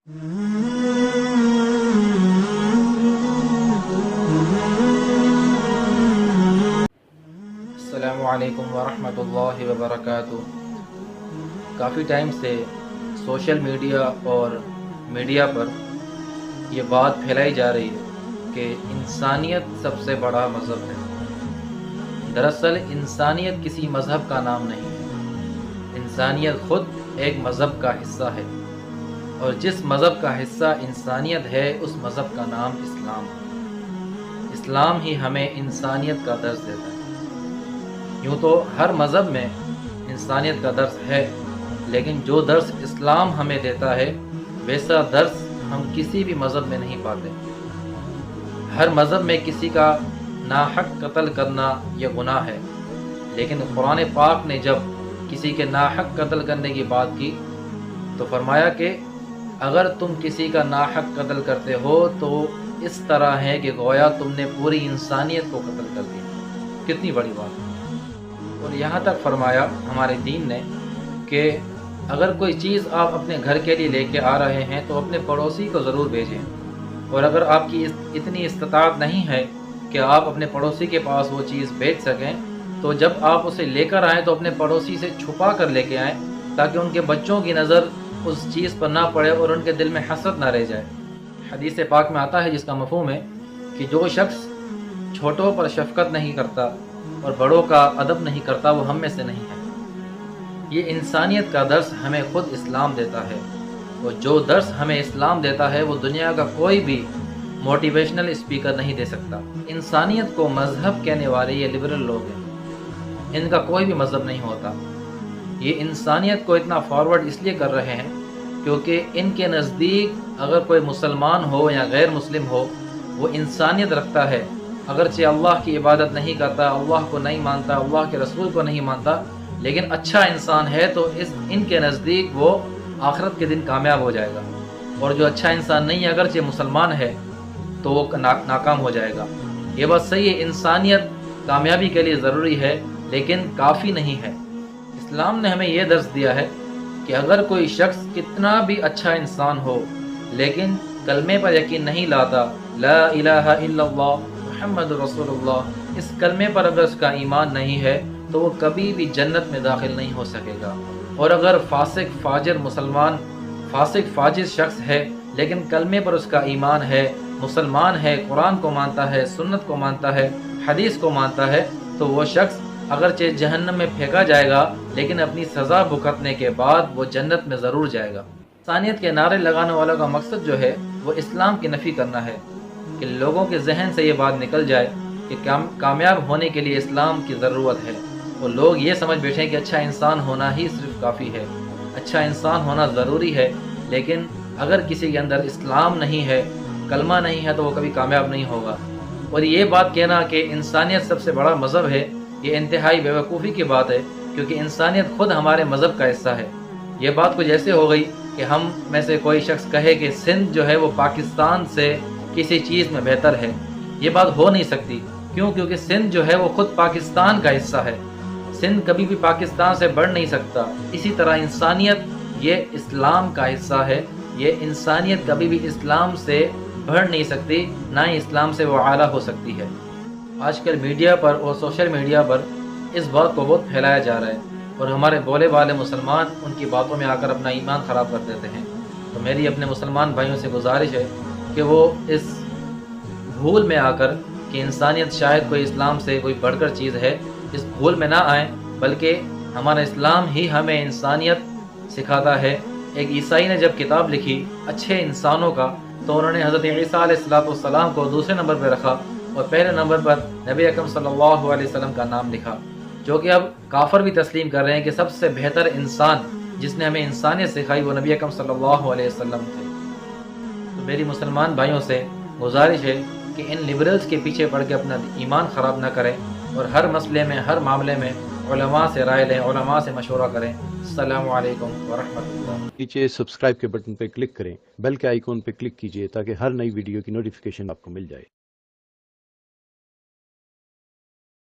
السلام علیکم ورحمۃ اللہ وبرکاتہ۔ کافی ٹائم سے سوشل میڈیا اور میڈیا پر یہ بات پھیلائی جا رہی ہے کہ انسانیت سب سے بڑا مذہب ہے۔ دراصل انسانیت کسی مذہب کا نام نہیں ہے، انسانیت خود ایک مذہب کا حصہ ہے، اور جس مذہب کا حصہ انسانیت ہے اس مذہب کا نام اسلام ہے۔ اسلام ہی ہمیں انسانیت کا درس دیتا ہے۔ یوں تو ہر مذہب میں انسانیت کا درس ہے، لیکن جو درس اسلام ہمیں دیتا ہے ویسا درس ہم کسی بھی مذہب میں نہیں پاتے۔ ہر مذہب میں کسی کا ناحق قتل کرنا یہ گناہ ہے، لیکن قرآن پاک نے جب کسی کے ناحق قتل کرنے کی بات کی تو فرمایا کہ اگر تم کسی کا ناحق قتل کرتے ہو تو اس طرح ہے کہ گویا تم نے پوری انسانیت کو قتل کر دیا۔ کتنی بڑی بات ہے۔ اور یہاں تک فرمایا ہمارے دین نے کہ اگر کوئی چیز آپ اپنے گھر کے لیے لے کے آ رہے ہیں تو اپنے پڑوسی کو ضرور بھیجیں، اور اگر آپ کی اتنی استطاعت نہیں ہے کہ آپ اپنے پڑوسی کے پاس وہ چیز بھیج سکیں تو جب آپ اسے لے کر آئیں تو اپنے پڑوسی سے چھپا کر لے کے آئیں، تاکہ ان کے بچوں کی نظر اس چیز پر نہ پڑے اور ان کے دل میں حسد نہ رہ جائے۔ حدیث پاک میں آتا ہے جس کا مفہوم ہے کہ جو شخص چھوٹوں پر شفقت نہیں کرتا اور بڑوں کا ادب نہیں کرتا وہ ہم میں سے نہیں ہے۔ یہ انسانیت کا درس ہمیں خود اسلام دیتا ہے، اور جو درس ہمیں اسلام دیتا ہے وہ دنیا کا کوئی بھی موٹیویشنل اسپیکر نہیں دے سکتا۔ انسانیت کو مذہب کہنے والے یہ لبرل لوگ ہیں، ان کا کوئی بھی مذہب نہیں ہوتا۔ یہ انسانیت کو اتنا فارورڈ اس لیے کر رہے ہیں کیونکہ ان کے نزدیک اگر کوئی مسلمان ہو یا غیر مسلم ہو وہ انسانیت رکھتا ہے، اگرچہ اللہ کی عبادت نہیں کرتا، اللہ کو نہیں مانتا، اللہ کے رسول کو نہیں مانتا، لیکن اچھا انسان ہے تو ان کے نزدیک وہ آخرت کے دن کامیاب ہو جائے گا، اور جو اچھا انسان نہیں ہے اگرچہ مسلمان ہے تو وہ ناکام ہو جائے گا۔ یہ بات صحیح ہے، انسانیت کامیابی کے لیے ضروری ہے لیکن کافی نہیں ہے۔ اسلام نے ہمیں یہ درس دیا ہے کہ اگر کوئی شخص کتنا بھی اچھا انسان ہو لیکن کلمے پر یقین نہیں لاتا، لا الہ الا اللہ محمد رسول اللہ، اس کلمے پر اگر اس کا ایمان نہیں ہے تو وہ کبھی بھی جنت میں داخل نہیں ہو سکے گا۔ اور اگر فاسق فاجر شخص ہے لیکن کلمے پر اس کا ایمان ہے، مسلمان ہے، قرآن کو مانتا ہے، سنت کو مانتا ہے، حدیث کو مانتا ہے، تو وہ شخص اگرچہ جہنم میں پھینکا جائے گا لیکن اپنی سزا بھگتنے کے بعد وہ جنت میں ضرور جائے گا۔ انسانیت کے نعرے لگانے والوں کا مقصد جو ہے وہ اسلام کی نفی کرنا ہے، کہ لوگوں کے ذہن سے یہ بات نکل جائے کہ کامیاب ہونے کے لیے اسلام کی ضرورت ہے، اور لوگ یہ سمجھ بیٹھے کہ اچھا انسان ہونا ہی صرف کافی ہے، اچھا انسان ہونا ضروری ہے، لیکن اگر کسی کے اندر اسلام نہیں ہے، کلمہ نہیں ہے تو وہ کبھی کامیاب نہیں ہوگا۔ اور یہ بات کہنا کہ انسانیت سب سے بڑا مذہب ہے یہ انتہائی بیوقوفی کی بات ہے، کیونکہ انسانیت خود ہمارے مذہب کا حصہ ہے۔ یہ بات کچھ ایسے ہو گئی کہ ہم میں سے کوئی شخص کہے کہ سندھ جو ہے وہ پاکستان سے کسی چیز میں بہتر ہے، یہ بات ہو نہیں سکتی۔ کیوں؟ کیونکہ سندھ جو ہے وہ خود پاکستان کا حصہ ہے، سندھ کبھی بھی پاکستان سے بڑھ نہیں سکتا۔ اسی طرح انسانیت یہ اسلام کا حصہ ہے، یہ انسانیت کبھی بھی اسلام سے بڑھ نہیں سکتی، نہ ہی اسلام سے وہ اعلیٰ ہو سکتی ہے۔ آج کل میڈیا پر اور سوشل میڈیا پر اس بات کو بہت پھیلایا جا رہا ہے، اور ہمارے بولے والے مسلمان ان کی باتوں میں آ کر اپنا ایمان خراب کر دیتے ہیں۔ تو میری اپنے مسلمان بھائیوں سے گزارش ہے کہ وہ اس بھول میں آ کر کہ انسانیت شاید کوئی اسلام سے کوئی بڑھ کر چیز ہے، اس بھول میں نہ آئیں، بلکہ ہمارا اسلام ہی ہمیں انسانیت سکھاتا ہے۔ ایک عیسائی نے جب کتاب لکھی اچھے انسانوں کا تو انہوں نے حضرت عیسیٰ علیہ السلام کو دوسرے نمبر پہ رکھا اور پہلے نمبر پر نبی اکرم صلی اللہ علیہ وسلم کا نام لکھا، جو کہ اب کافر بھی تسلیم کر رہے ہیں کہ سب سے بہتر انسان جس نے ہمیں انسانیت سکھائی وہ نبی اکرم صلی اللہ علیہ وسلم تھے۔ تو میری مسلمان بھائیوں سے گزارش ہے کہ ان لبرلز کے پیچھے پڑ کے اپنا ایمان خراب نہ کریں، اور ہر مسئلے میں ہر معاملے میں علماء سے رائے لیں، علماء سے مشورہ کریں۔ السلام علیکم ورحمۃ اللہ۔ نیچے سبسکرائب کے بٹن پہ کلک کریں، بیل کے آئیکن پہ کلک کیجئے تاکہ ہر نئی ویڈیو کی نوٹیفیکیشن آپ کو مل جائے۔